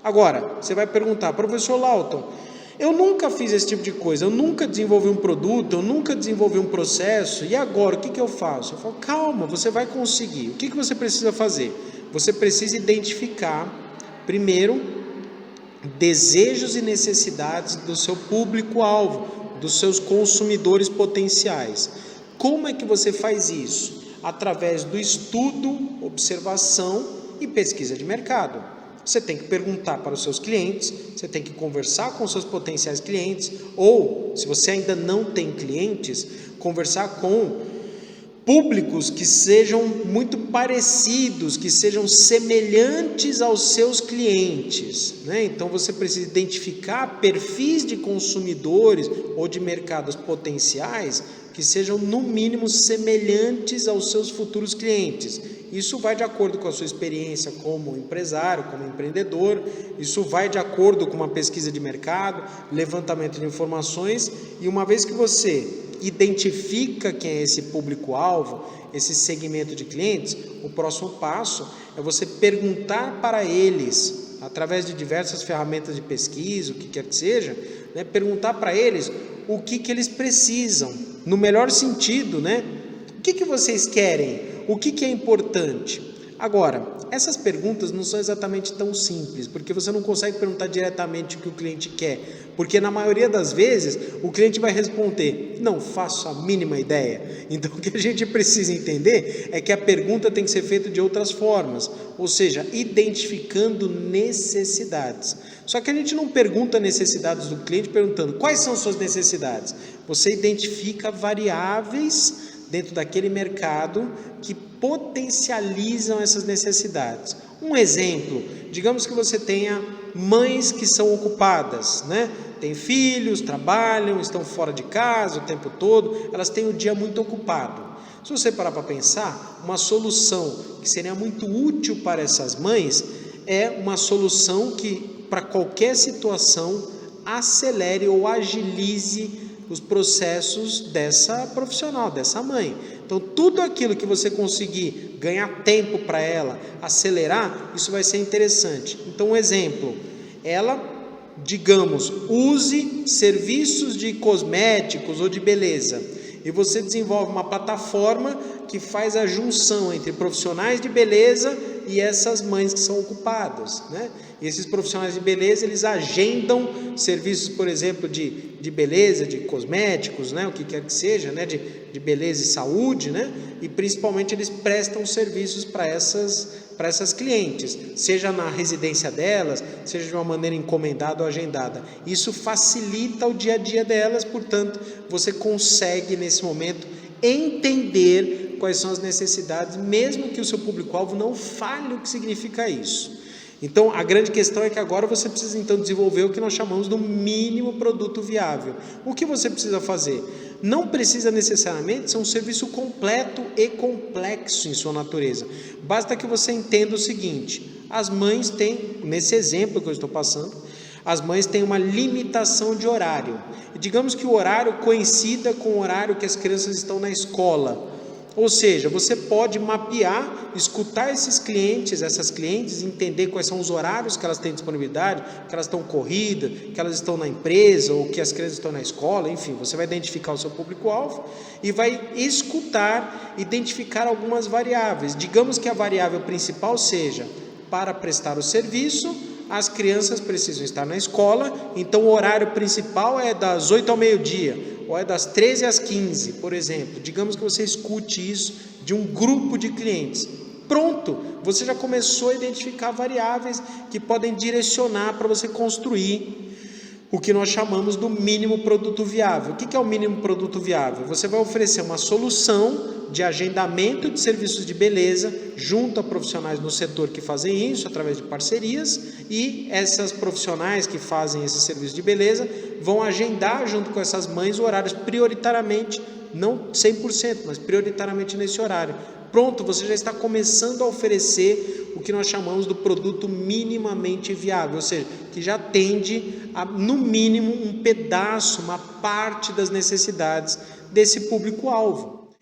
Agora, você vai perguntar, professor Lauton, eu nunca fiz esse tipo de coisa, eu nunca desenvolvi um produto, eu nunca desenvolvi um processo, e agora, o que eu faço? Eu falo, calma, você vai conseguir. O que você precisa fazer? Você precisa identificar, primeiro, desejos e necessidades do seu público-alvo, dos seus consumidores potenciais. Como é que você faz isso? Através do estudo, observação e pesquisa de mercado. Você tem que perguntar para os seus clientes, você tem que conversar com os seus potenciais clientes, ou, se você ainda não tem clientes, conversar com públicos que sejam muito parecidos, que sejam semelhantes aos seus clientes, né? Então você precisa identificar perfis de consumidores ou de mercados potenciais que sejam no mínimo semelhantes aos seus futuros clientes. Isso vai de acordo com a sua experiência como empresário, como empreendedor, isso vai de acordo com uma pesquisa de mercado, levantamento de informações, e uma vez que você identifica quem é esse público-alvo, esse segmento de clientes, o próximo passo é você perguntar para eles, através de diversas ferramentas de pesquisa, o que quer que seja, né, perguntar para eles o que eles precisam, no melhor sentido, né? O que vocês querem? O que é importante? Agora, essas perguntas não são exatamente tão simples, porque você não consegue perguntar diretamente o que o cliente quer, porque na maioria das vezes o cliente vai responder, não faço a mínima ideia. Então o que a gente precisa entender é que a pergunta tem que ser feita de outras formas, ou seja, identificando necessidades. Só que a gente não pergunta necessidades do cliente perguntando quais são suas necessidades. Você identifica variáveis dentro daquele mercado que potencializam essas necessidades. Um exemplo, digamos que você tenha mães que são ocupadas, né? Tem filhos, trabalham, estão fora de casa o tempo todo, elas têm o dia muito ocupado. Se você parar para pensar, uma solução que seria muito útil para essas mães é uma solução que, para qualquer situação, acelere ou agilize os processos dessa profissional, dessa mãe. Então, tudo aquilo que você conseguir ganhar tempo para ela, acelerar, isso vai ser interessante. Então, um exemplo, ela, digamos, use serviços de cosméticos ou de beleza, e você desenvolve uma plataforma que faz a junção entre profissionais de beleza e essas mães que são ocupadas, né? E esses profissionais de beleza, eles agendam serviços, por exemplo, de beleza, de cosméticos, né? O que quer que seja, né? De beleza e saúde, né? E principalmente eles prestam serviços para essas clientes, seja na residência delas, seja de uma maneira encomendada ou agendada. Isso facilita o dia a dia delas, portanto, você consegue nesse momento entender quais são as necessidades, mesmo que o seu público-alvo não fale o que significa isso. Então, a grande questão é que agora você precisa então desenvolver o que nós chamamos do mínimo produto viável. O que você precisa fazer? Não precisa necessariamente ser um serviço completo e complexo em sua natureza. Basta que você entenda o seguinte: as mães têm, nesse exemplo que eu estou passando, as mães têm uma limitação de horário. Digamos que o horário coincida com o horário que as crianças estão na escola. Ou seja, você pode mapear, escutar esses clientes, essas clientes, entender quais são os horários que elas têm disponibilidade, que elas estão corridas, que elas estão na empresa ou que as crianças estão na escola, enfim, você vai identificar o seu público-alvo e vai escutar, identificar algumas variáveis. Digamos que a variável principal seja, para prestar o serviço, as crianças precisam estar na escola, então o horário principal é das 8 ao meio-dia, ou é das 13 às 15, por exemplo. Digamos que você escute isso de um grupo de clientes. Pronto, você já começou a identificar variáveis que podem direcionar para você construir o que nós chamamos do mínimo produto viável. O que é o mínimo produto viável? Você vai oferecer uma solução de agendamento de serviços de beleza junto a profissionais no setor que fazem isso através de parcerias, e essas profissionais que fazem esse serviço de beleza vão agendar junto com essas mães horários prioritariamente, não 100%, mas prioritariamente nesse horário. Pronto, você já está começando a oferecer o que nós chamamos do produto minimamente viável, ou seja, que já atende a, no mínimo, um pedaço, uma parte das necessidades desse público-alvo.